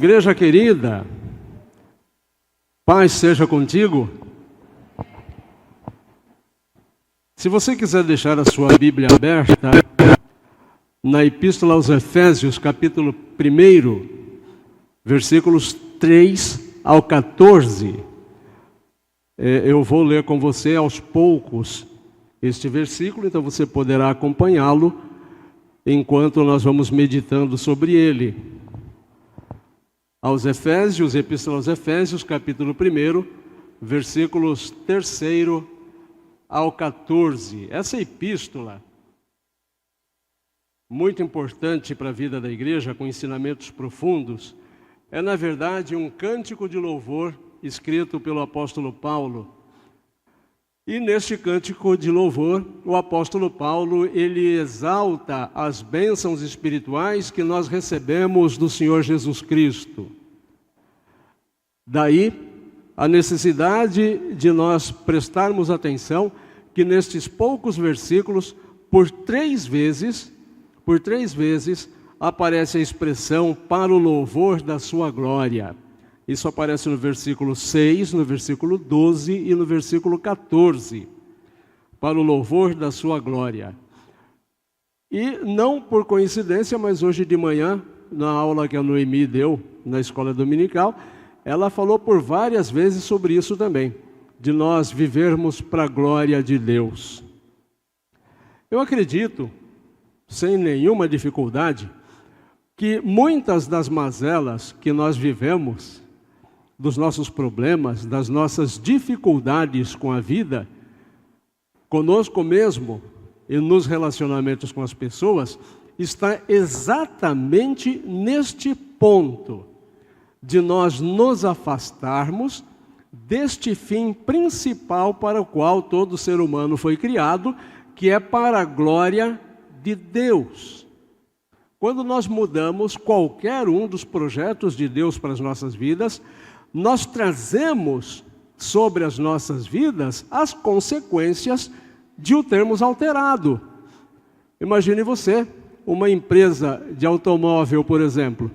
Igreja querida, paz seja contigo. Se você quiser deixar a sua Bíblia aberta, na Epístola aos Efésios, capítulo 1, versículos 3 ao 14, eu vou ler com você aos poucos este versículo, então você poderá acompanhá-lo enquanto nós vamos meditando sobre ele. Aos Efésios, Epístola aos Efésios, capítulo 1, versículos 3 ao 14. Essa epístola, muito importante para a vida da igreja, com ensinamentos profundos, é na verdade um cântico de louvor escrito pelo apóstolo Paulo. E neste cântico de louvor, o apóstolo Paulo, ele exalta as bênçãos espirituais que nós recebemos do Senhor Jesus Cristo. Daí, a necessidade de nós prestarmos atenção que nestes poucos versículos, por três vezes, aparece a expressão para o louvor da sua glória. Isso aparece no versículo 6, no versículo 12 e no versículo 14. Para o louvor da sua glória. E não por coincidência, mas hoje de manhã, na aula que a Noemi deu na escola dominical, ela falou por várias vezes sobre isso também, de nós vivermos para a glória de Deus. Eu acredito, sem nenhuma dificuldade, que muitas das mazelas que nós vivemos, dos nossos problemas, das nossas dificuldades com a vida, conosco mesmo e nos relacionamentos com as pessoas, está exatamente neste ponto de nós nos afastarmos deste fim principal para o qual todo ser humano foi criado, que é para a glória de Deus. Quando nós mudamos qualquer um dos projetos de Deus para as nossas vidas, nós trazemos sobre as nossas vidas as consequências de o termos alterado. Imagine você, uma empresa de automóvel, por exemplo.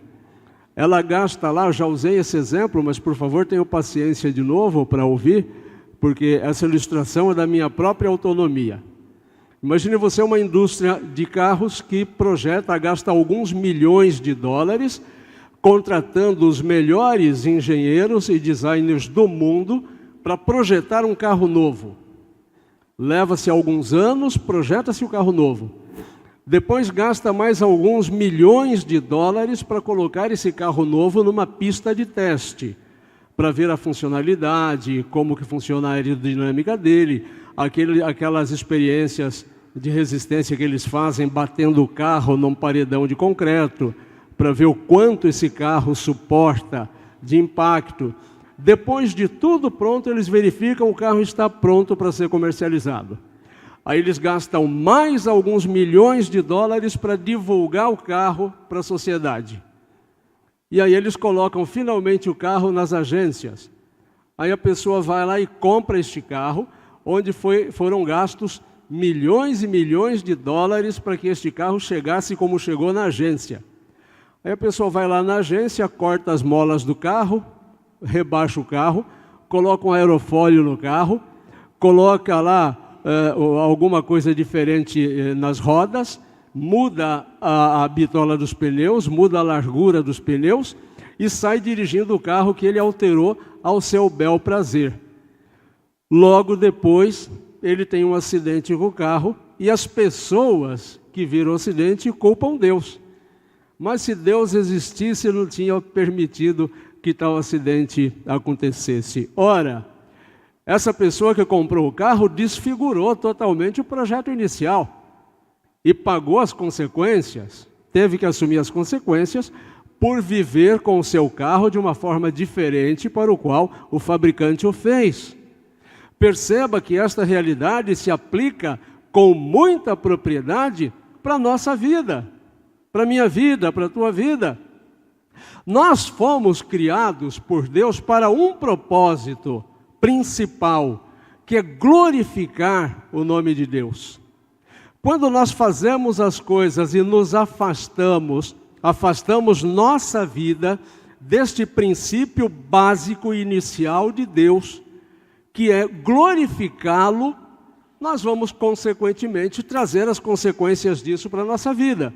Ela gasta lá, eu já usei esse exemplo, mas por favor tenham paciência de novo para ouvir, porque essa ilustração é da minha própria autonomia. Imagine você uma indústria de carros que gasta alguns milhões de dólares, contratando os melhores engenheiros e designers do mundo para projetar um carro novo. Leva-se alguns anos, projeta-se o carro novo. Depois gasta mais alguns milhões de dólares para colocar esse carro novo numa pista de teste, para ver a funcionalidade, como que funciona a aerodinâmica dele, aquelas experiências de resistência que eles fazem batendo o carro num paredão de concreto, para ver o quanto esse carro suporta de impacto. Depois de tudo pronto, eles verificam que o carro está pronto para ser comercializado. Aí eles gastam mais alguns milhões de dólares para divulgar o carro para a sociedade. E aí eles colocam finalmente o carro nas agências. Aí a pessoa vai lá e compra este carro, onde foram gastos milhões e milhões de dólares para que este carro chegasse como chegou na agência. Aí a pessoa vai lá na agência, corta as molas do carro, rebaixa o carro, coloca um aerofólio no carro, coloca lá alguma coisa diferente nas rodas, muda a bitola dos pneus, muda a largura dos pneus e sai dirigindo o carro que ele alterou ao seu bel prazer. Logo depois, ele tem um acidente com o carro e as pessoas que viram o acidente culpam Deus. Mas se Deus existisse, não tinha permitido que tal acidente acontecesse. Ora, essa pessoa que comprou o carro desfigurou totalmente o projeto inicial e pagou as consequências, teve que assumir as consequências por viver com o seu carro de uma forma diferente para o qual o fabricante o fez. Perceba que esta realidade se aplica com muita propriedade para a nossa vida. Para a minha vida, para a tua vida. Nós fomos criados por Deus para um propósito principal, que é glorificar o nome de Deus. Quando nós fazemos as coisas e nos afastamos nossa vida deste princípio básico e inicial de Deus, que é glorificá-lo, nós vamos, consequentemente, trazer as consequências disso para a nossa vida.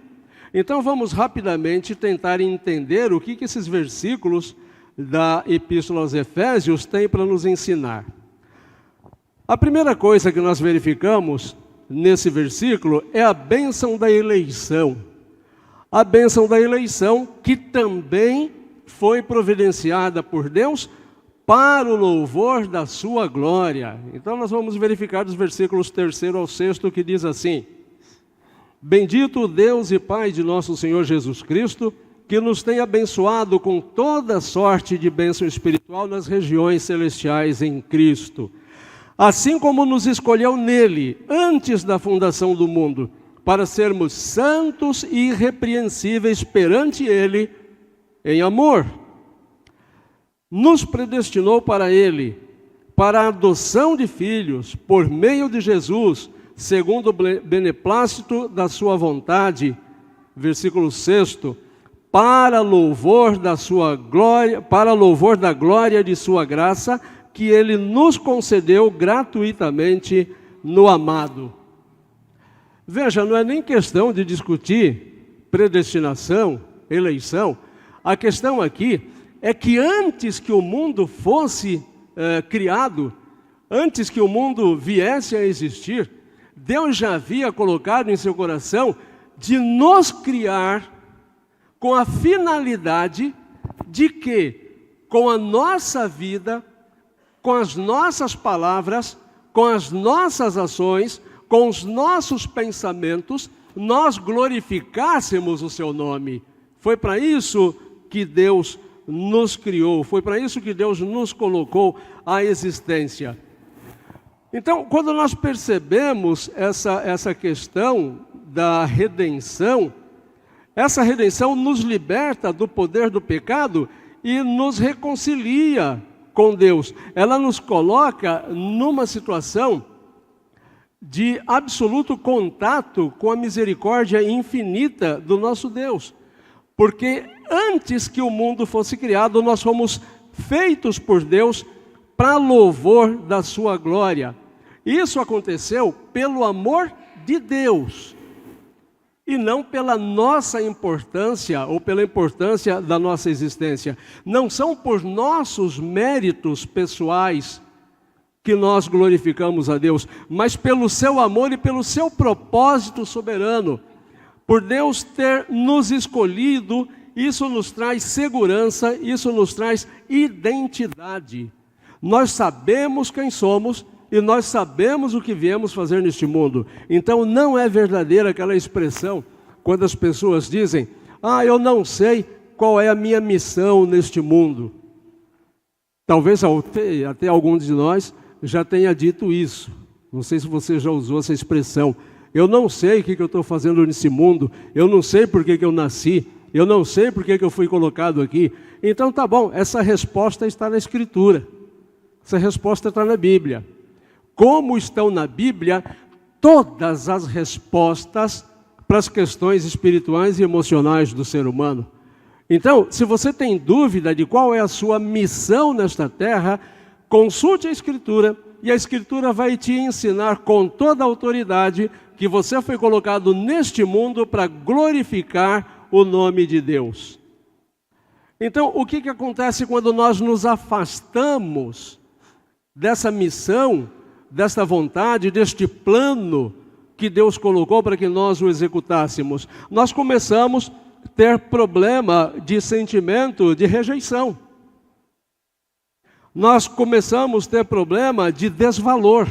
Então, vamos rapidamente tentar entender o que esses versículos da Epístola aos Efésios têm para nos ensinar. A primeira coisa que nós verificamos nesse versículo é a bênção da eleição. A bênção da eleição que também foi providenciada por Deus para o louvor da sua glória. Então nós vamos verificar os versículos 3º ao 6º, que diz assim: Bendito o Deus e Pai de nosso Senhor Jesus Cristo, que nos tem abençoado com toda sorte de bênção espiritual nas regiões celestiais em Cristo. Assim como nos escolheu nele, antes da fundação do mundo, para sermos santos e irrepreensíveis perante ele em amor. Nos predestinou para ele, para a adoção de filhos, por meio de Jesus, segundo o beneplácito da sua vontade, versículo 6º, para louvor da sua glória, para louvor da glória de sua graça, que ele nos concedeu gratuitamente no amado. Veja, não é nem questão de discutir predestinação, eleição. A questão aqui é que antes que o mundo fosse criado, antes que o mundo viesse a existir, Deus já havia colocado em seu coração de nos criar com a finalidade de que, com a nossa vida, com as nossas palavras, com as nossas ações, com os nossos pensamentos, nós glorificássemos o seu nome. Foi para isso que Deus nos criou, foi para isso que Deus nos colocou à existência. Então, quando nós percebemos essa questão da redenção, essa redenção nos liberta do poder do pecado e nos reconcilia com Deus. Ela nos coloca numa situação de absoluto contato com a misericórdia infinita do nosso Deus. Porque antes que o mundo fosse criado, nós fomos feitos por Deus para louvor da sua glória. Isso aconteceu pelo amor de Deus e não pela nossa importância ou pela importância da nossa existência. Não são por nossos méritos pessoais que nós glorificamos a Deus, mas pelo seu amor e pelo seu propósito soberano. Por Deus ter nos escolhido, isso nos traz segurança, isso nos traz identidade. Nós sabemos quem somos e nós sabemos o que viemos fazer neste mundo. Então não é verdadeira aquela expressão quando as pessoas dizem: eu não sei qual é a minha missão neste mundo. Talvez até alguns de nós já tenha dito isso. Não sei se você já usou essa expressão. Eu não sei o que eu estou fazendo nesse mundo, eu não sei por que eu nasci, eu não sei por que eu fui colocado aqui. Então tá bom, essa resposta está na Escritura, essa resposta está na Bíblia. Como estão na Bíblia todas as respostas para as questões espirituais e emocionais do ser humano. Então, se você tem dúvida de qual é a sua missão nesta terra, consulte a Escritura, e a Escritura vai te ensinar com toda a autoridade que você foi colocado neste mundo para glorificar o nome de Deus. Então, o que acontece quando nós nos afastamos dessa missão, desta vontade, deste plano que Deus colocou para que nós o executássemos? Nós começamos a ter problema de sentimento de rejeição. Nós começamos a ter problema de desvalor.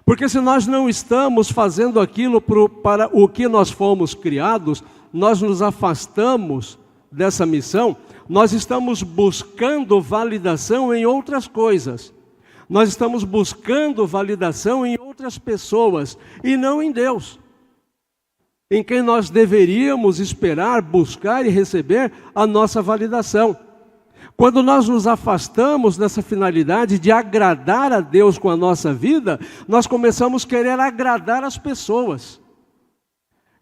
Porque se nós não estamos fazendo aquilo para o que nós fomos criados, nós nos afastamos dessa missão, nós estamos buscando validação em outras coisas. Nós estamos buscando validação em outras pessoas e não em Deus, em quem nós deveríamos esperar, buscar e receber a nossa validação. Quando nós nos afastamos dessa finalidade de agradar a Deus com a nossa vida, nós começamos a querer agradar as pessoas.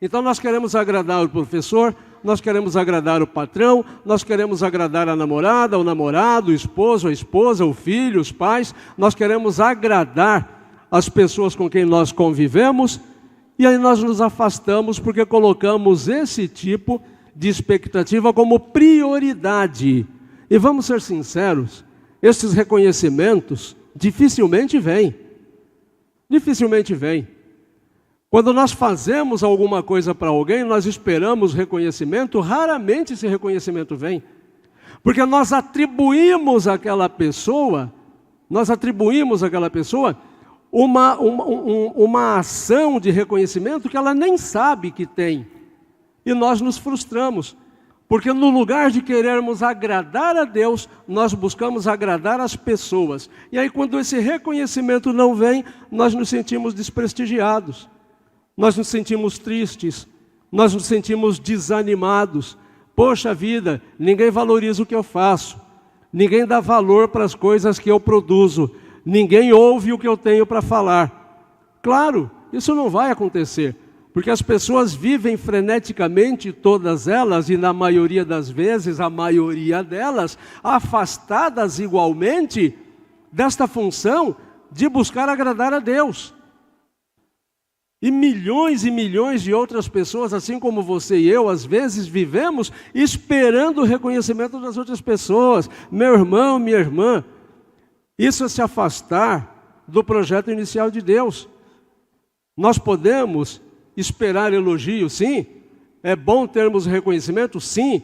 Então nós queremos agradar o professor, nós queremos agradar o patrão, nós queremos agradar a namorada, o namorado, o esposo, a esposa, o filho, os pais. Nós queremos agradar as pessoas com quem nós convivemos, e aí nós nos afastamos porque colocamos esse tipo de expectativa como prioridade. E vamos ser sinceros, esses reconhecimentos dificilmente vêm. Dificilmente vêm. Quando nós fazemos alguma coisa para alguém, nós esperamos reconhecimento, raramente esse reconhecimento vem. Porque nós atribuímos àquela pessoa uma ação de reconhecimento que ela nem sabe que tem. E nós nos frustramos. Porque no lugar de querermos agradar a Deus, nós buscamos agradar as pessoas. E aí quando esse reconhecimento não vem, nós nos sentimos desprestigiados. Nós nos sentimos tristes, nós nos sentimos desanimados. Poxa vida, ninguém valoriza o que eu faço, ninguém dá valor para as coisas que eu produzo, ninguém ouve o que eu tenho para falar. Claro, isso não vai acontecer, porque as pessoas vivem freneticamente, todas elas, e na maioria das vezes, a maioria delas, afastadas igualmente desta função de buscar agradar a Deus. E milhões de outras pessoas, assim como você e eu, às vezes vivemos esperando o reconhecimento das outras pessoas. Meu irmão, minha irmã, isso é se afastar do projeto inicial de Deus. Nós podemos esperar elogio, sim. É bom termos reconhecimento, sim.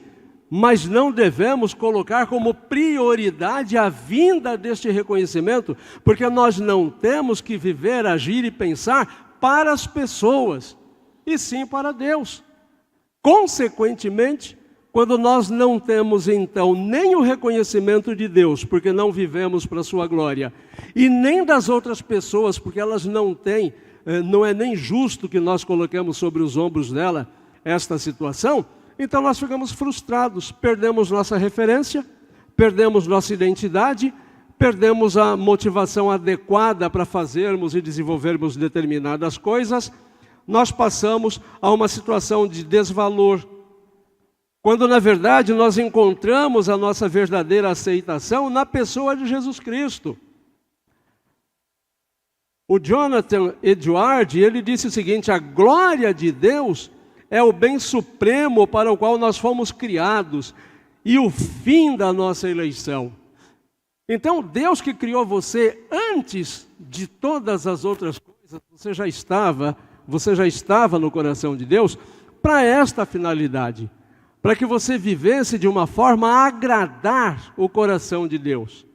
Mas não devemos colocar como prioridade a vinda deste reconhecimento, porque nós não temos que viver, agir e pensar para as pessoas, e sim para Deus. Consequentemente, quando nós não temos então nem o reconhecimento de Deus, porque não vivemos para a sua glória, e nem das outras pessoas, porque elas não têm, não é nem justo que nós coloquemos sobre os ombros dela esta situação, então nós ficamos frustrados, perdemos nossa referência, perdemos nossa identidade, perdemos a motivação adequada para fazermos e desenvolvermos determinadas coisas, nós passamos a uma situação de desvalor, quando na verdade nós encontramos a nossa verdadeira aceitação na pessoa de Jesus Cristo. O Jonathan Edwards, ele disse o seguinte: a glória de Deus é o bem supremo para o qual nós fomos criados e o fim da nossa eleição. Então, Deus que criou você antes de todas as outras coisas, você já estava no coração de Deus para esta finalidade, para que você vivesse de uma forma a agradar o coração de Deus.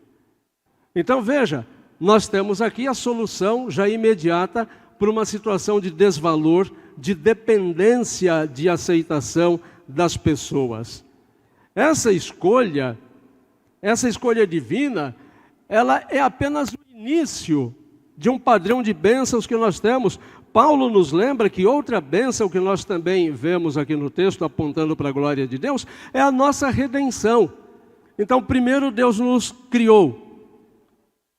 Então, veja, nós temos aqui a solução já imediata para uma situação de desvalor, de dependência de aceitação das pessoas. Essa escolha divina, ela é apenas o início de um padrão de bênçãos que nós temos. Paulo nos lembra que outra bênção que nós também vemos aqui no texto, apontando para a glória de Deus, é a nossa redenção. Então, primeiro Deus nos criou,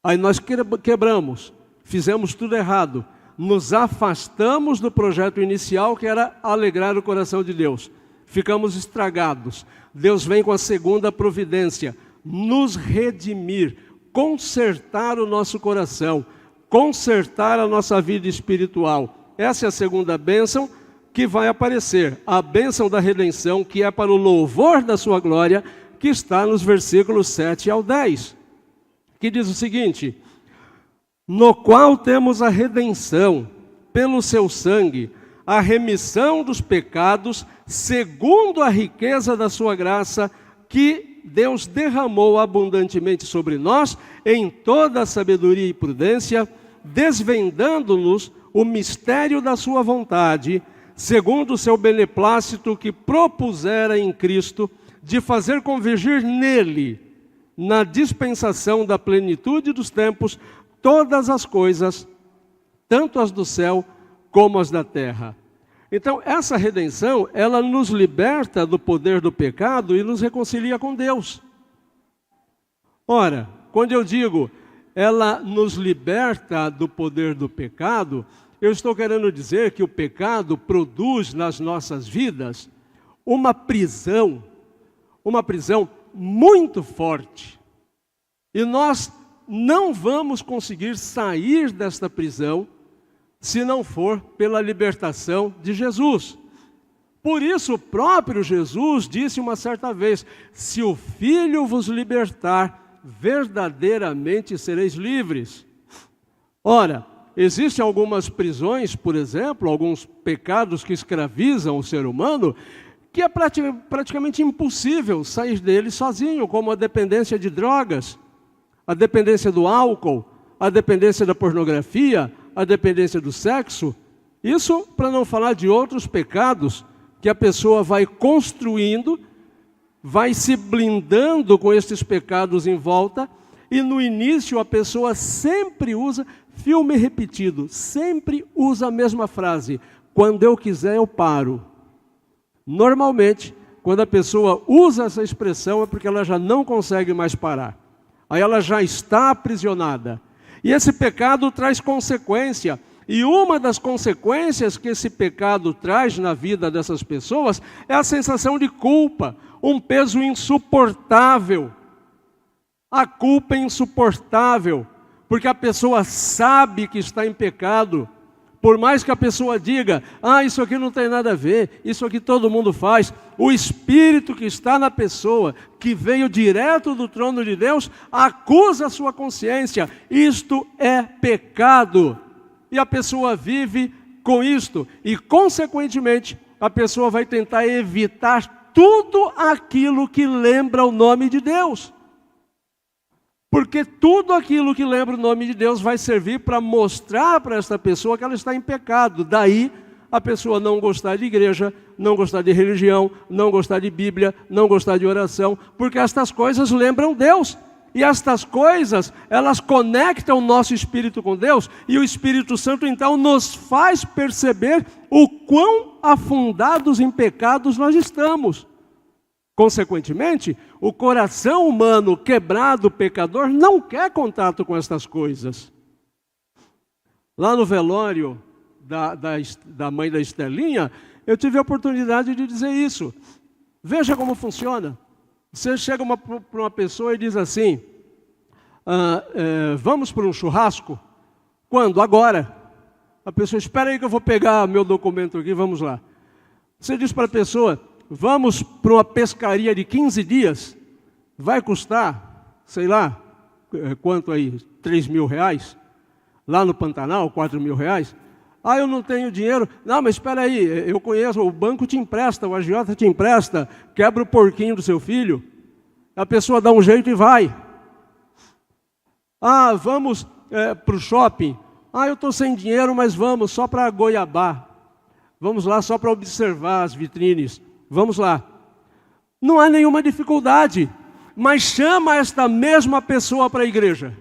aí nós quebramos, fizemos tudo errado, nos afastamos do projeto inicial que era alegrar o coração de Deus. Ficamos estragados. Deus vem com a segunda providência, nos redimir, consertar o nosso coração, consertar a nossa vida espiritual. Essa é a segunda bênção que vai aparecer, a bênção da redenção, que é para o louvor da sua glória, que está nos versículos 7 ao 10, que diz o seguinte: no qual temos a redenção, pelo seu sangue, a remissão dos pecados, segundo a riqueza da sua graça, que Deus derramou abundantemente sobre nós, em toda a sabedoria e prudência, desvendando-nos o mistério da sua vontade, segundo o seu beneplácito que propusera em Cristo, de fazer convergir nele, na dispensação da plenitude dos tempos, todas as coisas, tanto as do céu como as da terra. Então, essa redenção, ela nos liberta do poder do pecado e nos reconcilia com Deus. Ora, quando eu digo ela nos liberta do poder do pecado, eu estou querendo dizer que o pecado produz nas nossas vidas uma prisão muito forte. E nós não vamos conseguir sair desta prisão se não for pela libertação de Jesus. Por isso o próprio Jesus disse uma certa vez: se o Filho vos libertar, verdadeiramente sereis livres. Ora, existem algumas prisões, por exemplo, alguns pecados que escravizam o ser humano, que é praticamente impossível sair deles sozinho, como a dependência de drogas, a dependência do álcool, a dependência da pornografia, a dependência do sexo. Isso para não falar de outros pecados que a pessoa vai construindo, vai se blindando com esses pecados em volta, e no início a pessoa sempre usa, filme repetido, sempre usa a mesma frase: quando eu quiser eu paro. Normalmente, quando a pessoa usa essa expressão é porque ela já não consegue mais parar. Aí ela já está aprisionada. E esse pecado traz consequência. E uma das consequências que esse pecado traz na vida dessas pessoas é a sensação de culpa, um peso insuportável. A culpa é insuportável, porque a pessoa sabe que está em pecado. Por mais que a pessoa diga: isso aqui não tem nada a ver, isso aqui todo mundo faz, o Espírito que está na pessoa, que veio direto do trono de Deus, acusa a sua consciência: isto é pecado. E a pessoa vive com isto, e consequentemente a pessoa vai tentar evitar tudo aquilo que lembra o nome de Deus. Porque tudo aquilo que lembra o nome de Deus vai servir para mostrar para esta pessoa que ela está em pecado. Daí a pessoa não gostar de igreja, não gostar de religião, não gostar de Bíblia, não gostar de oração, porque estas coisas lembram Deus. E estas coisas, elas conectam o nosso espírito com Deus, e o Espírito Santo então nos faz perceber o quão afundados em pecados nós estamos. Consequentemente, o coração humano quebrado, pecador, não quer contato com estas coisas. Lá no velório da mãe da Estelinha, eu tive a oportunidade de dizer isso. Veja como funciona. Você chega para uma pessoa e diz assim: vamos para um churrasco? Quando? Agora. A pessoa: espera aí que eu vou pegar meu documento aqui, vamos lá. Você diz para a pessoa: vamos para uma pescaria de 15 dias, vai custar, sei lá, quanto aí, 3 mil reais? Lá no Pantanal, 4 mil reais? Eu não tenho dinheiro. Não, mas espera aí, eu conheço, o banco te empresta, o agiota te empresta, quebra o porquinho do seu filho. A pessoa dá um jeito e vai. Vamos para o shopping. Eu estou sem dinheiro, mas vamos só para Goiabá. Vamos lá só para observar as vitrines. Vamos lá. Não há nenhuma dificuldade, mas chama esta mesma pessoa para a igreja.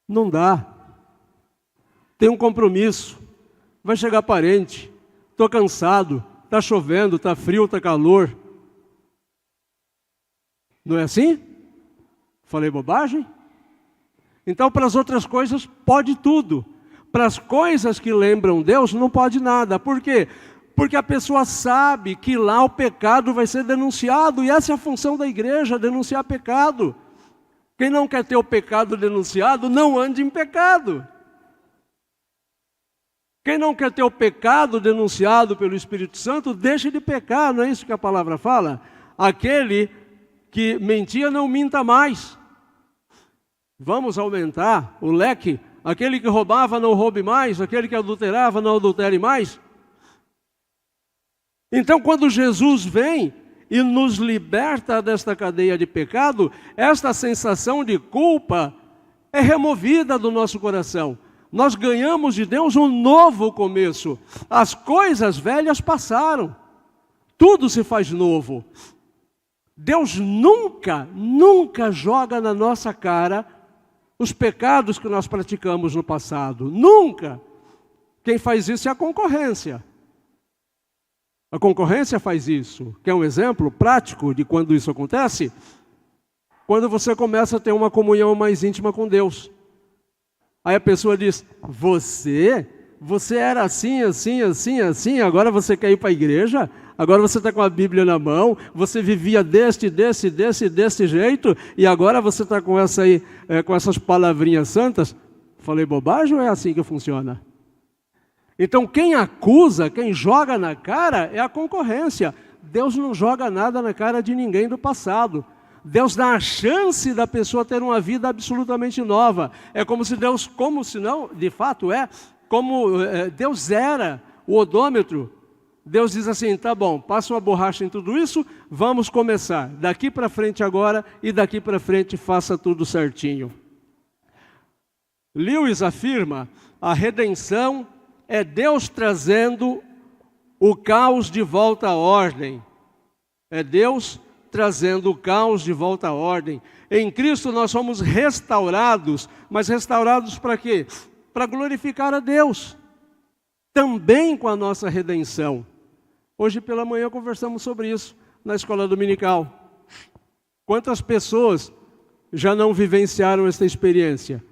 Não dá. Tem um compromisso. Vai chegar parente. Estou cansado. Está chovendo, está frio, está calor. Não é assim? Falei bobagem? Então, para as outras coisas, pode tudo. Para as coisas que lembram Deus, não pode nada. Por quê? Porque a pessoa sabe que lá o pecado vai ser denunciado. E essa é a função da igreja, denunciar pecado. Quem não quer ter o pecado denunciado, não ande em pecado. Quem não quer ter o pecado denunciado pelo Espírito Santo, deixe de pecar. Não é isso que a palavra fala? Aquele que mentia, não minta mais. Vamos aumentar o leque. Aquele que roubava, não roube mais. Aquele que adulterava, não adultere mais. Então, quando Jesus vem e nos liberta desta cadeia de pecado, esta sensação de culpa é removida do nosso coração. Nós ganhamos de Deus um novo começo. As coisas velhas passaram. Tudo se faz novo. Deus nunca joga na nossa cara os pecados que nós praticamos no passado. Nunca. Quem faz isso é a concorrência. A concorrência faz isso. Quer um exemplo prático de quando isso acontece? Quando você começa a ter uma comunhão mais íntima com Deus. Aí a pessoa diz, você era assim, assim, assim, assim, agora você quer ir para a igreja? Agora você está com a Bíblia na mão, você vivia desse jeito, e agora você está com com essas palavrinhas santas? Falei bobagem ou é assim que funciona? Então quem acusa, quem joga na cara é a concorrência. Deus não joga nada na cara de ninguém do passado. Deus dá a chance da pessoa ter uma vida absolutamente nova. É como se Deus, de fato Deus zera o odômetro. Deus diz assim, tá bom, passa uma borracha em tudo isso, vamos começar. Daqui para frente agora e daqui para frente faça tudo certinho. Lewis afirma, a redenção é Deus trazendo o caos de volta à ordem. É Deus trazendo o caos de volta à ordem. Em Cristo nós somos restaurados, mas restaurados para quê? Para glorificar a Deus. Também com a nossa redenção. Hoje pela manhã conversamos sobre isso na escola dominical. Quantas pessoas já não vivenciaram essa experiência?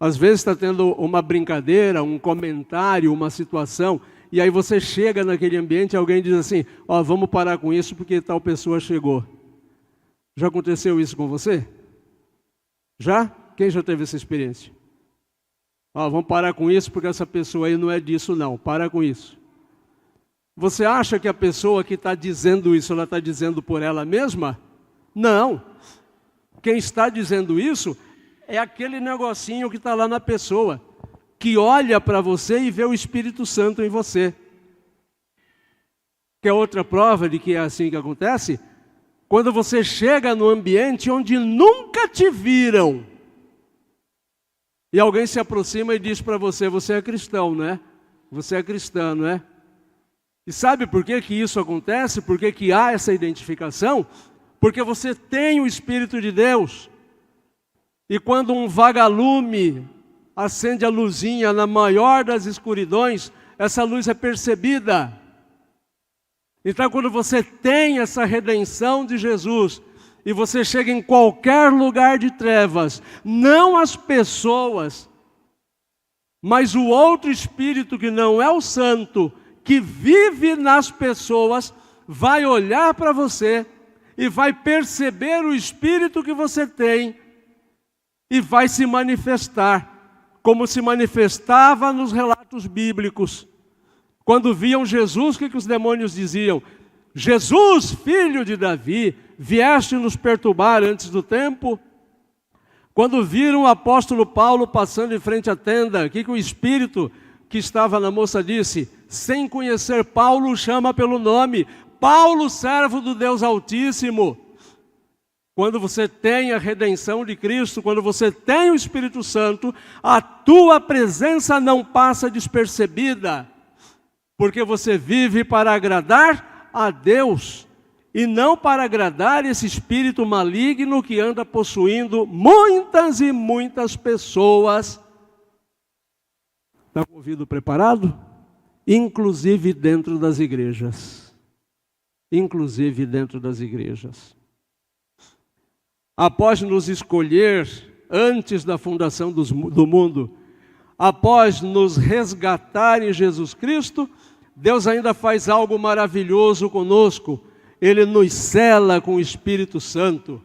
Às vezes está tendo uma brincadeira, um comentário, uma situação, e aí você chega naquele ambiente e alguém diz assim, ó, vamos parar com isso porque tal pessoa chegou. Já aconteceu isso com você? Já? Quem já teve essa experiência? Ó, vamos parar com isso porque essa pessoa aí não é disso não, para com isso. Você acha que a pessoa que está dizendo isso, ela está dizendo por ela mesma? Não. Quem está dizendo isso é aquele negocinho que está lá na pessoa, que olha para você e vê o Espírito Santo em você. Quer outra prova de que é assim que acontece? Quando você chega num ambiente onde nunca te viram, e alguém se aproxima e diz para você, você é cristão, não é? Você é cristã, não é? E sabe por que isso acontece? Por que há essa identificação? Porque você tem o Espírito de Deus. E quando um vagalume acende a luzinha na maior das escuridões, essa luz é percebida. Então quando você tem essa redenção de Jesus, e você chega em qualquer lugar de trevas, não as pessoas, mas o outro Espírito que não é o Santo, que vive nas pessoas, vai olhar para você e vai perceber o Espírito que você tem e vai se manifestar, como se manifestava nos relatos bíblicos. Quando viam Jesus, o que os demônios diziam? Jesus, filho de Davi, vieste nos perturbar antes do tempo? Quando viram o apóstolo Paulo passando em frente à tenda, o que o Espírito que estava na moça disse? Sem conhecer Paulo, chama pelo nome, Paulo, servo do Deus Altíssimo. Quando você tem a redenção de Cristo, quando você tem o Espírito Santo, a tua presença não passa despercebida, porque você vive para agradar a Deus, e não para agradar esse espírito maligno que anda possuindo muitas e muitas pessoas. Está com o ouvido preparado? Inclusive dentro das igrejas. Inclusive dentro das igrejas. Após nos escolher antes da fundação do mundo, após nos resgatar em Jesus Cristo, Deus ainda faz algo maravilhoso conosco. Ele nos sela com o Espírito Santo.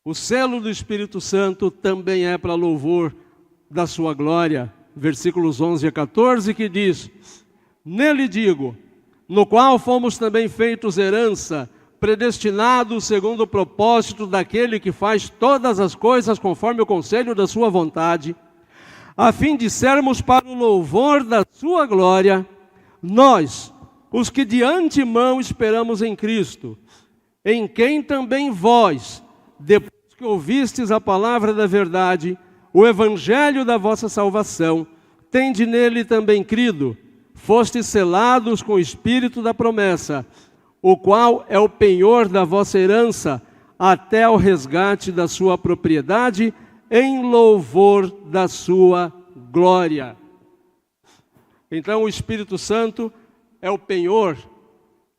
O selo do Espírito Santo também é para louvor da sua glória. Versículos 11 a 14 que diz, nele digo, no qual fomos também feitos herança, predestinados segundo o propósito daquele que faz todas as coisas conforme o conselho da sua vontade, a fim de sermos para o louvor da sua glória, nós, os que de antemão esperamos em Cristo, em quem também vós, depois que ouvistes a palavra da verdade, o evangelho da vossa salvação, tende nele também crido, fostes selados com o Espírito da promessa, o qual é o penhor da vossa herança, até ao resgate da sua propriedade, em louvor da sua glória. Então o Espírito Santo é o penhor,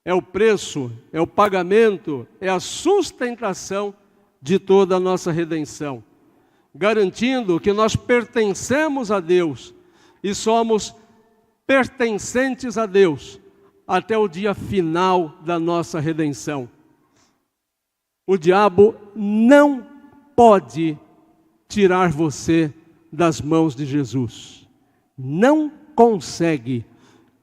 é o preço, é o pagamento, é a sustentação de toda a nossa redenção. garantindo que nós pertencemos a Deus e somos pertencentes a Deus até o dia final da nossa redenção. O diabo não pode tirar você das mãos de Jesus. Não consegue.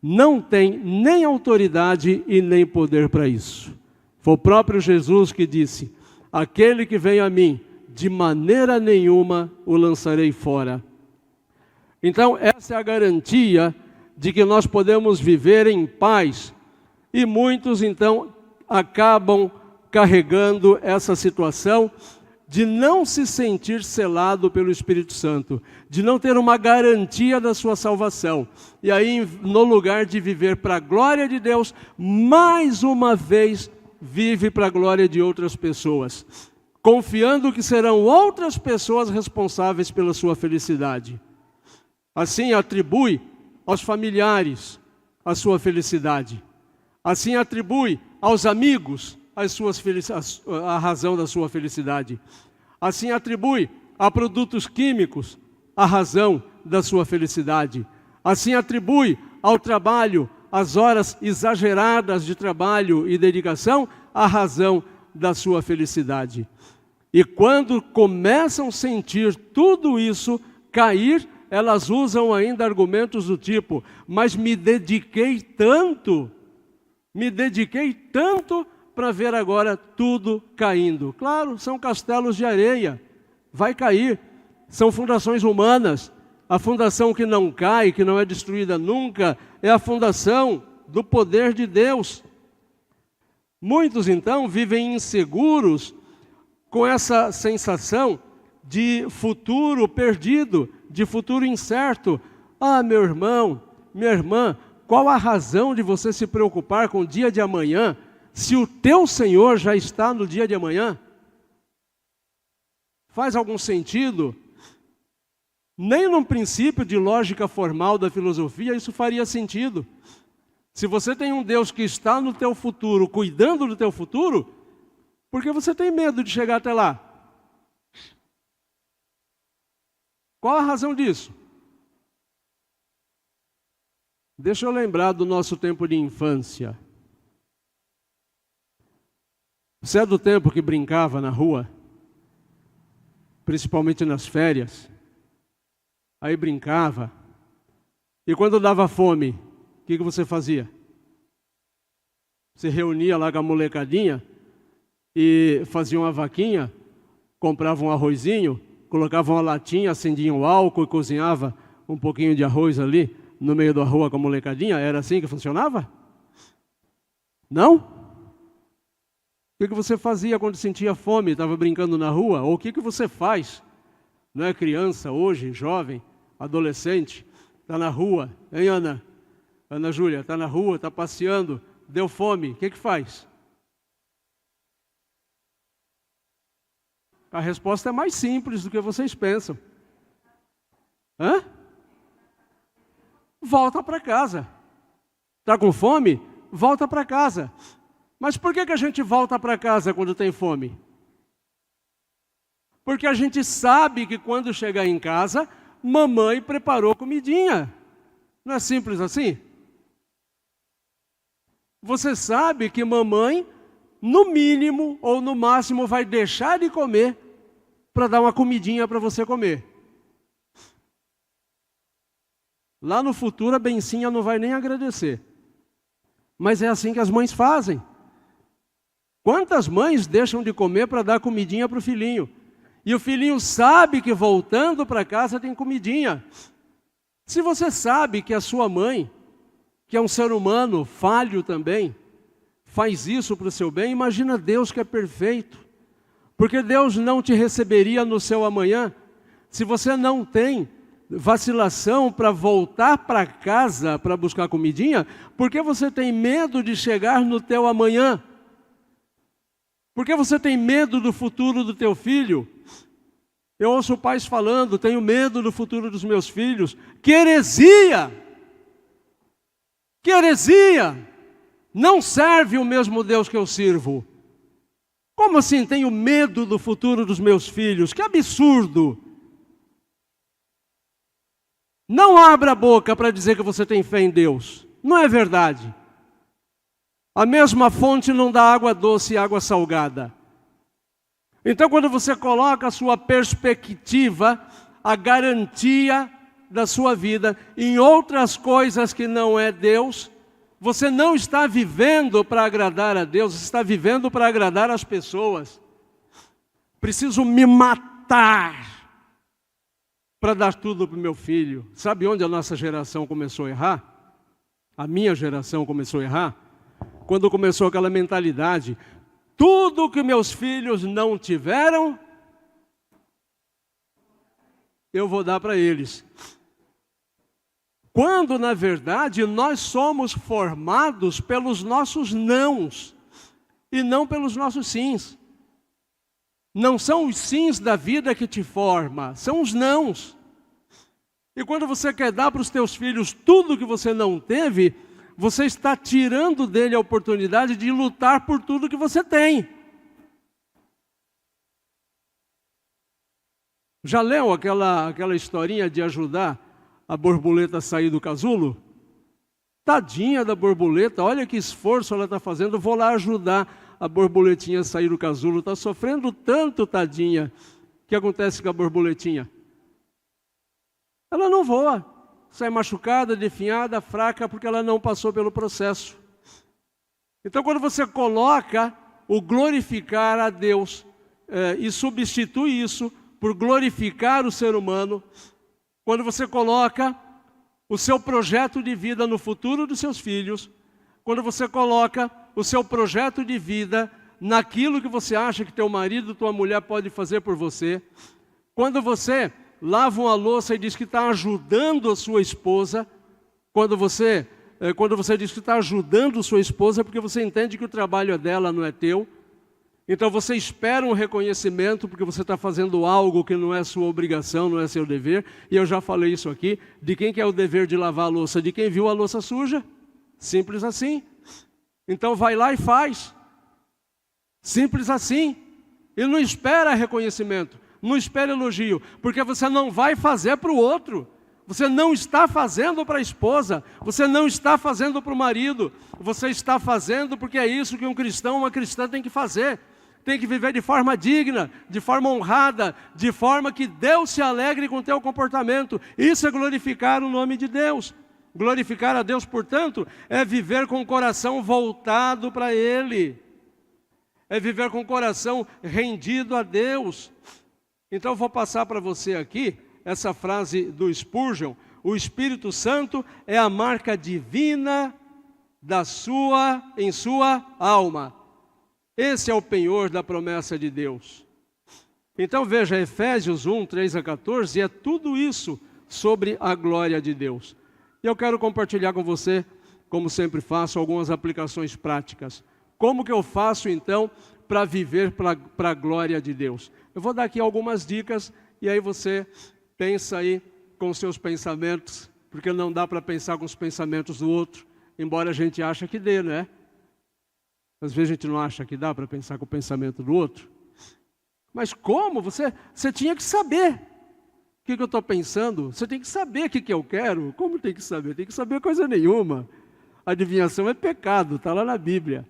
Não tem nem autoridade e nem poder para isso. Foi o próprio Jesus que disse: aquele que vem a mim, de maneira nenhuma o lançarei fora. Então, essa é a garantia de que nós podemos viver em paz. E muitos, então, acabam carregando essa situação de não se sentir selado pelo Espírito Santo, de não ter uma garantia da sua salvação. E aí, no lugar de viver para a glória de Deus, mais uma vez vive para a glória de outras pessoas, confiando que serão outras pessoas responsáveis pela sua felicidade. Assim atribui aos familiares a sua felicidade. Assim atribui aos amigos a razão da sua felicidade. Assim atribui a produtos químicos a razão da sua felicidade. Assim atribui ao trabalho, às horas exageradas de trabalho e dedicação, a razão da sua felicidade. E quando começam a sentir tudo isso cair, elas usam ainda argumentos do tipo: mas me dediquei tanto para ver agora tudo caindo. Claro, são castelos de areia, vai cair, são fundações humanas. A fundação que não cai, que não é destruída nunca, é a fundação do poder de Deus. Muitos então vivem inseguros com essa sensação de futuro perdido, de futuro incerto. Ah, meu irmão, minha irmã, qual a razão de você se preocupar com o dia de amanhã, se o teu Senhor já está no dia de amanhã? Faz algum sentido? Nem num princípio de lógica formal da filosofia isso faria sentido. Se você tem um Deus que está no teu futuro, cuidando do teu futuro, por que você tem medo de chegar até lá? Qual a razão disso? Deixa eu lembrar do nosso tempo de infância. Você é do tempo que brincava na rua, principalmente nas férias? Aí brincava, e quando dava fome, o que você fazia? Você reunia lá com a molecadinha e fazia uma vaquinha, comprava um arrozinho, colocava uma latinha, acendia um álcool e cozinhava um pouquinho de arroz ali no meio da rua com a molecadinha. Era assim que funcionava? Não? O que você fazia quando sentia fome, estava brincando na rua? Ou o que você faz? Não é criança hoje, jovem, adolescente, está na rua, hein, Ana? Ana Júlia, está na rua, está passeando, deu fome, o que faz? A resposta é mais simples do que vocês pensam. Hã? Volta para casa. Está com fome? Volta para casa. Mas por que a gente volta para casa quando tem fome? Porque a gente sabe que quando chegar em casa, mamãe preparou comidinha. Não é simples assim? Você sabe que mamãe, no mínimo ou no máximo, vai deixar de comer para dar uma comidinha para você comer. Lá no futuro a bencinha não vai nem agradecer. Mas é assim que as mães fazem. Quantas mães deixam de comer para dar comidinha para o filhinho? E o filhinho sabe que voltando para casa tem comidinha. Se você sabe que a sua mãe, que é um ser humano falho também, faz isso para o seu bem, imagina Deus que é perfeito. Porque Deus não te receberia no seu amanhã se você não tem vacilação para voltar para casa para buscar comidinha, porque você tem medo de chegar no teu amanhã. Porque você tem medo do futuro do teu filho. Eu ouço pais falando, tenho medo do futuro dos meus filhos. Que heresia! Que heresia! Não serve o mesmo Deus que eu sirvo. Como assim tenho medo do futuro dos meus filhos? Que absurdo! Não abra a boca para dizer que você tem fé em Deus. Não é verdade. A mesma fonte não dá água doce e água salgada. Então, quando você coloca a sua perspectiva, a garantia da sua vida em outras coisas que não é Deus, você não está vivendo para agradar a Deus, você está vivendo para agradar as pessoas. Preciso me matar para dar tudo para o meu filho. Sabe onde a nossa geração começou a errar? A minha geração começou a errar? Quando começou aquela mentalidade: tudo que meus filhos não tiveram, eu vou dar para eles. Quando, na verdade, nós somos formados pelos nossos nãos e não pelos nossos sims. Não são os sims da vida que te forma, são os nãos. E quando você quer dar para os teus filhos tudo que você não teve, você está tirando dele a oportunidade de lutar por tudo que você tem. Já leu aquela historinha de ajudar a borboleta a sair do casulo? Tadinha da borboleta, olha que esforço ela está fazendo, vou lá ajudar a borboletinha a sair do casulo. Está sofrendo tanto, tadinha. O que acontece com a borboletinha? Ela não voa. Sai machucada, definhada, fraca, porque ela não passou pelo processo. Então, quando você coloca o glorificar a Deus e substitui isso por glorificar o ser humano, quando você coloca o seu projeto de vida no futuro dos seus filhos, quando você coloca o seu projeto de vida naquilo que você acha que teu marido, tua mulher pode fazer por você, quando você lava uma louça e diz que está ajudando a sua esposa, quando você diz que está ajudando a sua esposa, porque você entende que o trabalho é dela, não é teu, então você espera um reconhecimento, porque você está fazendo algo que não é sua obrigação, não é seu dever, e eu já falei isso aqui, de quem que é o dever de lavar a louça? De quem viu a louça suja? Simples assim. Então vai lá e faz. Simples assim. E não espera reconhecimento. Não espere elogio, porque você não vai fazer para o outro. Você não está fazendo para a esposa, você não está fazendo para o marido, você está fazendo porque é isso que um cristão, uma cristã tem que fazer. Tem que viver de forma digna, de forma honrada, de forma que Deus se alegre com o teu comportamento. Isso é glorificar o nome de Deus. Glorificar a Deus, portanto, é viver com o coração voltado para Ele. É viver com o coração rendido a Deus. Então eu vou passar para você aqui essa frase do Spurgeon: o Espírito Santo é a marca divina em sua alma. Esse é o penhor da promessa de Deus. Então veja, Efésios 1, 3 a 14, é tudo isso sobre a glória de Deus. E eu quero compartilhar com você, como sempre faço, algumas aplicações práticas. Como que eu faço então para viver para a glória de Deus? Eu vou dar aqui algumas dicas e aí você pensa aí com os seus pensamentos, porque não dá para pensar com os pensamentos do outro, embora a gente ache que dê, não é? Às vezes a gente não acha que dá para pensar com o pensamento do outro. Mas como? Você tinha que saber o que eu estou pensando, você tem que saber o que eu quero. Como tem que saber? Tem que saber coisa nenhuma. Adivinhação é pecado, está lá na Bíblia.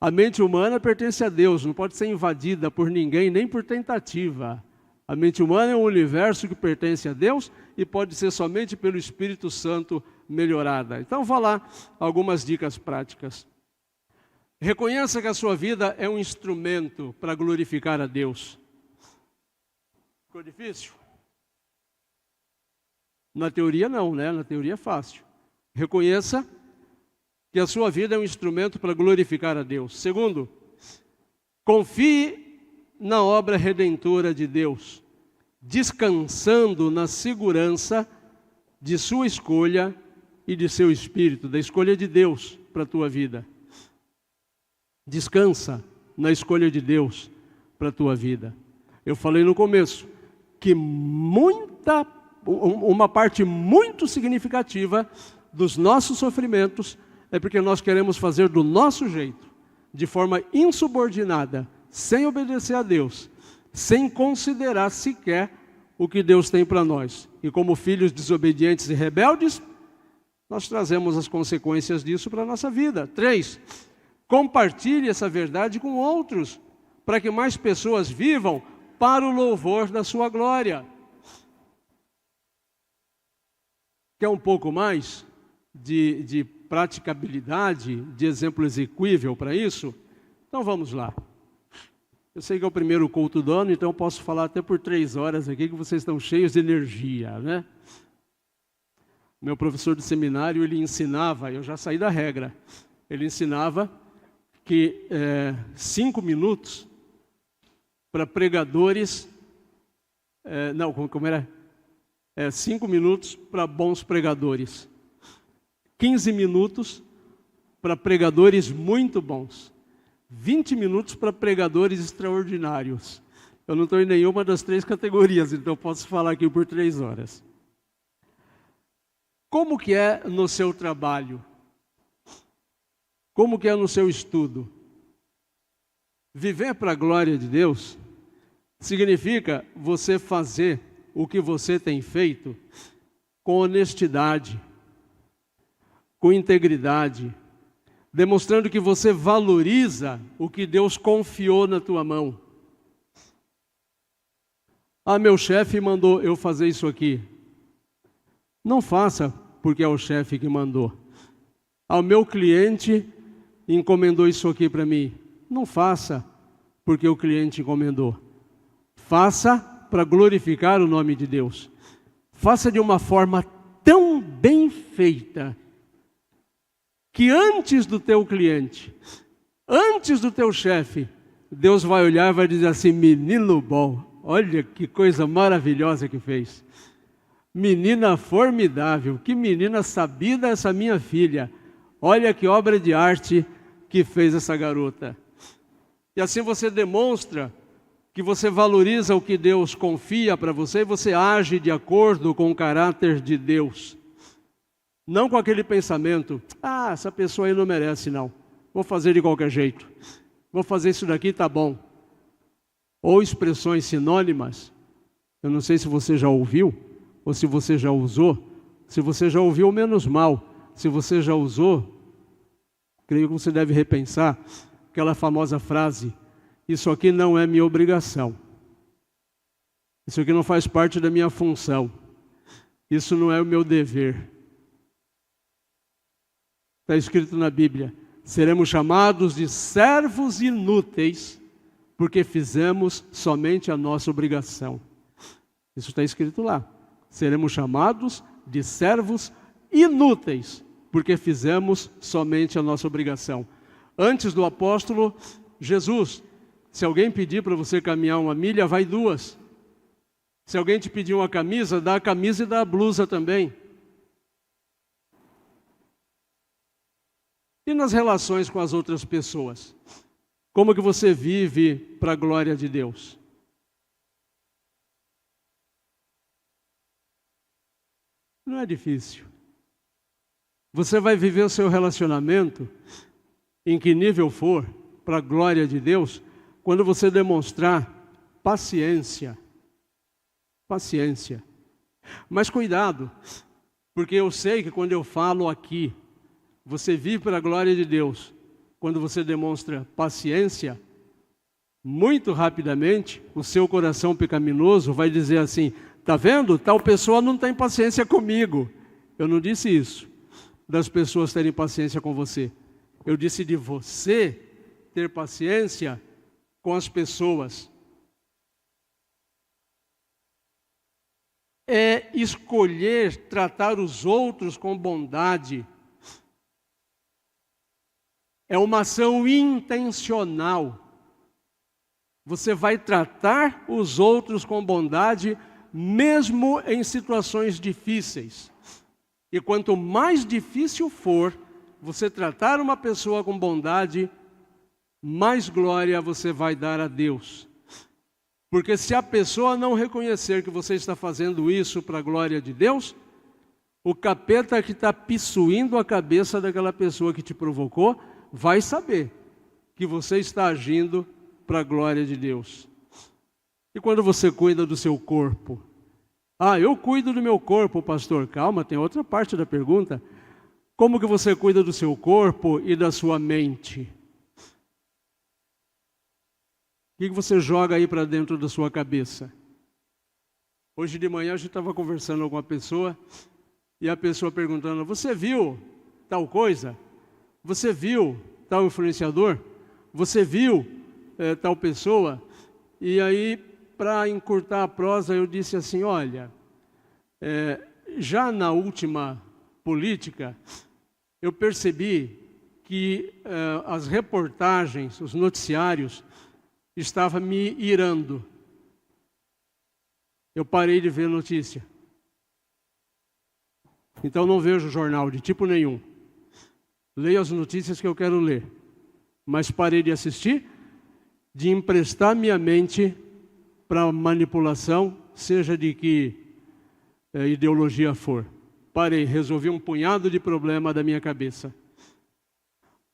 A mente humana pertence a Deus, não pode ser invadida por ninguém, nem por tentativa. A mente humana é um universo que pertence a Deus e pode ser somente pelo Espírito Santo melhorada. Então vou lá algumas dicas práticas. Reconheça que a sua vida é um instrumento para glorificar a Deus. Ficou difícil? Na teoria não, né? Na teoria é fácil. Reconheça que a sua vida é um instrumento para glorificar a Deus. Segundo, confie na obra redentora de Deus, descansando na segurança de sua escolha e de seu espírito, da escolha de Deus para a tua vida. Descansa na escolha de Deus para a tua vida. Eu falei no começo que uma parte muito significativa dos nossos sofrimentos é porque nós queremos fazer do nosso jeito, de forma insubordinada, sem obedecer a Deus, sem considerar sequer o que Deus tem para nós. E como filhos desobedientes e rebeldes, nós trazemos as consequências disso para a nossa vida. 3, compartilhe essa verdade com outros, para que mais pessoas vivam para o louvor da sua glória. Quer um pouco mais de praticabilidade, de exemplo execuível para isso? Então vamos lá. Eu sei que é o primeiro culto do ano, então eu posso falar até por 3 horas aqui, que vocês estão cheios de energia, né? Meu professor de seminário, ele ensinava, eu já saí da regra, ele ensinava que 5 minutos para pregadores, como era? 5 minutos para bons pregadores, 15 minutos para pregadores muito bons, 20 minutos para pregadores extraordinários. Eu não estou em nenhuma das 3 categorias, então eu posso falar aqui por 3 horas. Como que é no seu trabalho? Como que é no seu estudo? Viver para a glória de Deus significa você fazer o que você tem feito com honestidade, com integridade, demonstrando que você valoriza o que Deus confiou na tua mão. Ah, meu chefe mandou eu fazer isso aqui. Não faça porque é o chefe que mandou. Ah, o meu cliente encomendou isso aqui para mim. Não faça porque o cliente encomendou. Faça para glorificar o nome de Deus. Faça de uma forma tão bem feita que antes do teu cliente, antes do teu chefe, Deus vai olhar e vai dizer assim: menino bom, olha que coisa maravilhosa que fez. Menina formidável, que menina sabida essa minha filha. Olha que obra de arte que fez essa garota. E assim você demonstra que você valoriza o que Deus confia para você e você age de acordo com o caráter de Deus. Não com aquele pensamento: ah, essa pessoa aí não merece não, vou fazer de qualquer jeito, vou fazer isso daqui, tá bom. Ou expressões sinônimas, eu não sei se você já ouviu, ou se você já usou. Se você já ouviu, menos mal. Se você já usou, creio que você deve repensar aquela famosa frase: isso aqui não é minha obrigação, isso aqui não faz parte da minha função, isso não é o meu dever. Está escrito na Bíblia: seremos chamados de servos inúteis, porque fizemos somente a nossa obrigação. Isso está escrito lá. Seremos chamados de servos inúteis, porque fizemos somente a nossa obrigação. Antes do apóstolo Jesus, se alguém pedir para você caminhar 1 milha, vai 2. Se alguém te pedir uma camisa, dá a camisa e dá a blusa também. E nas relações com as outras pessoas? Como que você vive para a glória de Deus? Não é difícil. Você vai viver o seu relacionamento, em que nível for, para a glória de Deus, quando você demonstrar paciência. Paciência. Mas cuidado, porque eu sei que quando eu falo aqui, você vive para a glória de Deus. Quando você demonstra paciência, muito rapidamente, o seu coração pecaminoso vai dizer assim: está vendo? Tal pessoa não tem paciência comigo. Eu não disse isso, das pessoas terem paciência com você. Eu disse de você ter paciência com as pessoas. É escolher tratar os outros com bondade. É uma ação intencional. Você vai tratar os outros com bondade, mesmo em situações difíceis. E quanto mais difícil for você tratar uma pessoa com bondade, mais glória você vai dar a Deus. Porque se a pessoa não reconhecer que você está fazendo isso para a glória de Deus, o capeta que está pissuindo a cabeça daquela pessoa que te provocou vai saber que você está agindo para a glória de Deus. E quando você cuida do seu corpo, Ah, eu cuido do meu corpo, pastor. Calma, tem outra parte da pergunta. Como que você cuida do seu corpo e da sua mente? O que você joga aí para dentro da sua cabeça? Hoje de manhã a gente estava conversando com uma pessoa e a pessoa perguntando, você viu tal coisa? Você viu tal influenciador? Você viu tal pessoa? E aí, para encurtar a prosa, eu disse assim, olha, já na última política, eu percebi que as reportagens, os noticiários, estavam me irando. Eu parei de ver notícia. Então não vejo jornal de tipo nenhum. Leio as notícias que eu quero ler. Mas parei de assistir, de emprestar minha mente para manipulação, seja de que ideologia for. Parei, resolvi um punhado de problema da minha cabeça.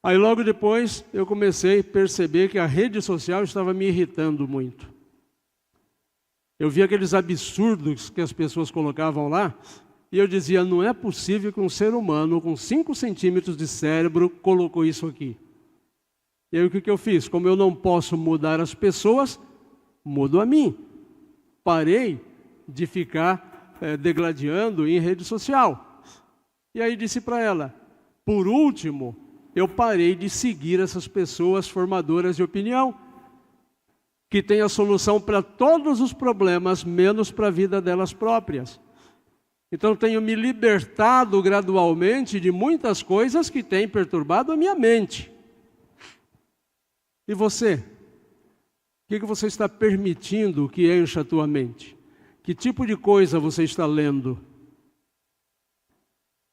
Aí logo depois eu comecei a perceber que a rede social estava me irritando muito. Eu vi aqueles absurdos que as pessoas colocavam lá, e eu dizia, não é possível que um ser humano com 5 centímetros de cérebro colocou isso aqui. E aí o que eu fiz? Como eu não posso mudar as pessoas, mudo a mim. Parei de ficar degladiando em rede social. E aí disse para ela, por último, eu parei de seguir essas pessoas formadoras de opinião, que têm a solução para todos os problemas, menos para a vida delas próprias. Então tenho me libertado gradualmente de muitas coisas que têm perturbado a minha mente. E você? O que você está permitindo que encha a tua mente? Que tipo de coisa você está lendo?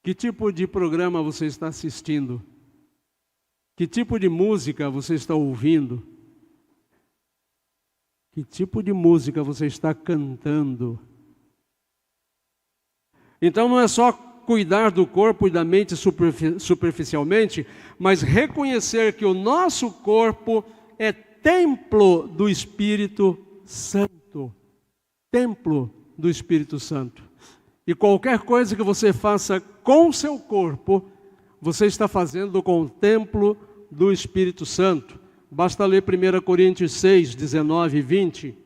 Que tipo de programa você está assistindo? Que tipo de música você está ouvindo? Que tipo de música você está cantando? Então não é só cuidar do corpo e da mente superficialmente, mas reconhecer que o nosso corpo é templo do Espírito Santo. Templo do Espírito Santo. E qualquer coisa que você faça com o seu corpo, você está fazendo com o templo do Espírito Santo. Basta ler 1 Coríntios 6, 19 e 20.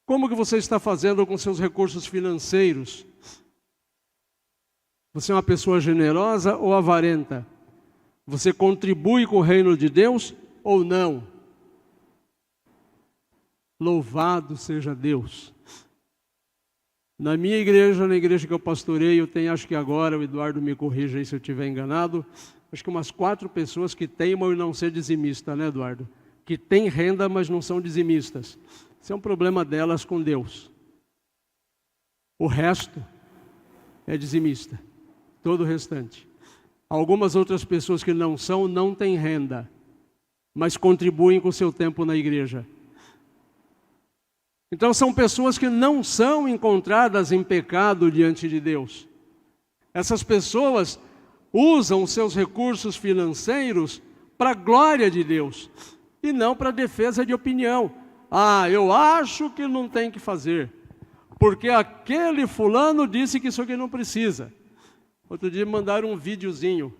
Como que você está fazendo com seus recursos financeiros? Você é uma pessoa generosa ou avarenta? Você contribui com o reino de Deus ou não? Louvado seja Deus. Na minha igreja, na igreja que eu pastoreio, tem, acho que agora, o Eduardo me corrija aí se eu estiver enganado, acho que umas 4 pessoas que teimam em não ser dizimista, né, Eduardo? Que têm renda, mas não são dizimistas. Isso é um problema delas com Deus. O resto é dizimista. Todo o restante. Algumas outras pessoas que não são, não têm renda, mas contribuem com o seu tempo na igreja. Então são pessoas que não são encontradas em pecado diante de Deus. Essas pessoas usam os seus recursos financeiros para a glória de Deus e não para a defesa de opinião. Ah, eu acho que não tem que fazer, porque aquele fulano disse que isso aqui não precisa. Outro dia mandaram um videozinho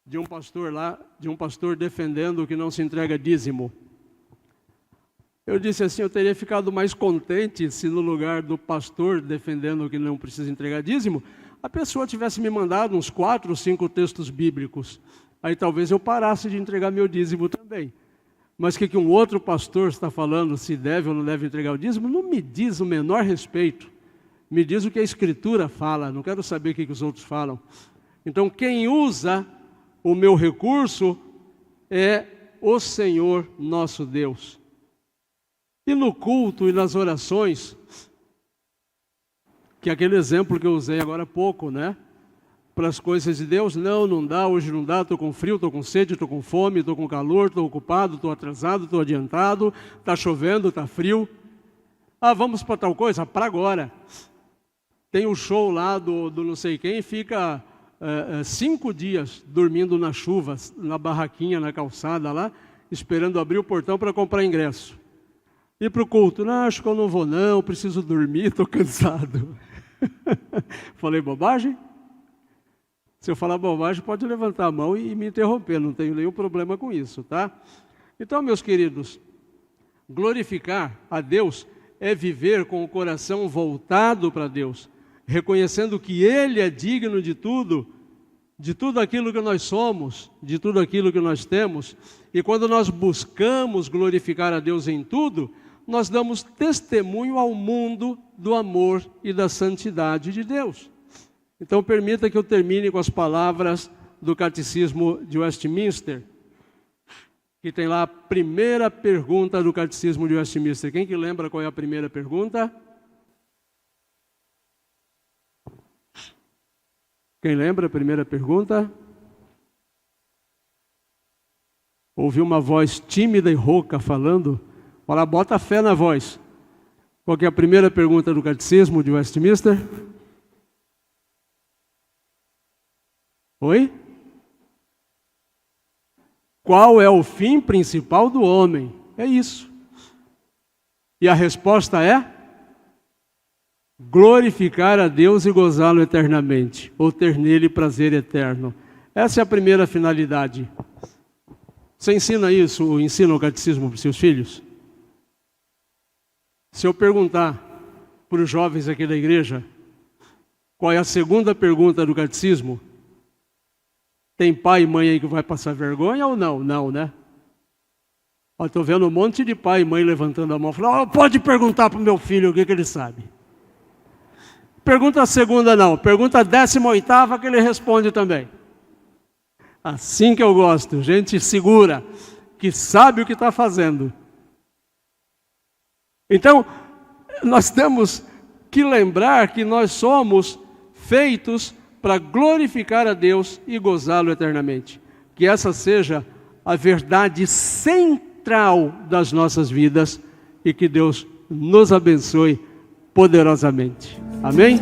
de um pastor lá, de um pastor defendendo que não se entrega dízimo. Eu disse assim, eu teria ficado mais contente se no lugar do pastor defendendo que não precisa entregar dízimo, a pessoa tivesse me mandado uns 4 ou 5 textos bíblicos. Aí talvez eu parasse de entregar meu dízimo também. Mas o que um outro pastor está falando, se deve ou não deve entregar o dízimo, não me diz o menor respeito. Me diz o que a Escritura fala, não quero saber o que os outros falam. Então quem usa o meu recurso é o Senhor nosso Deus. E no culto e nas orações, que é aquele exemplo que eu usei agora há pouco, né? Para as coisas de Deus, não dá, hoje não dá, estou com frio, estou com sede, estou com fome, estou com calor, estou ocupado, estou atrasado, estou adiantado, está chovendo, está frio. Ah, vamos para tal coisa? Para agora. Tem um show lá do não sei quem, fica 5 dias dormindo na chuva, na barraquinha, na calçada lá, esperando abrir o portão para comprar ingresso. Ir para o culto? Não, acho que eu não vou não, preciso dormir, estou cansado. Falei bobagem? Se eu falar bobagem, pode levantar a mão e me interromper, não tenho nenhum problema com isso, tá? Então, meus queridos, glorificar a Deus é viver com o coração voltado para Deus, reconhecendo que Ele é digno de tudo aquilo que nós somos, de tudo aquilo que nós temos, e quando nós buscamos glorificar a Deus em tudo, nós damos testemunho ao mundo do amor e da santidade de Deus. Então permita que eu termine com as palavras do Catecismo de Westminster, que tem lá a primeira pergunta do Catecismo de Westminster. Quem que lembra qual é a primeira pergunta? Quem lembra a primeira pergunta? Ouvi uma voz tímida e rouca falando. Fala, bota fé na voz. Qual que é a primeira pergunta do Catecismo de Westminster? Oi? Qual é o fim principal do homem? É isso. E a resposta é? Glorificar a Deus e gozá-lo eternamente, ou ter nele prazer eterno. Essa é a primeira finalidade. Você ensina isso, ensina o catecismo para os seus filhos? Se eu perguntar para os jovens aqui da igreja, qual é a segunda pergunta do catecismo? Tem pai e mãe aí que vai passar vergonha ou não? Não, né? Estou vendo um monte de pai e mãe levantando a mão, falando, pode perguntar para o meu filho o que ele sabe. Pergunta a segunda não, pergunta a 18ª que ele responde também. Assim que eu gosto, gente segura, que sabe o que está fazendo. Então, nós temos que lembrar que nós somos feitos para glorificar a Deus e gozá-lo eternamente. Que essa seja a verdade central das nossas vidas e que Deus nos abençoe poderosamente. Amém?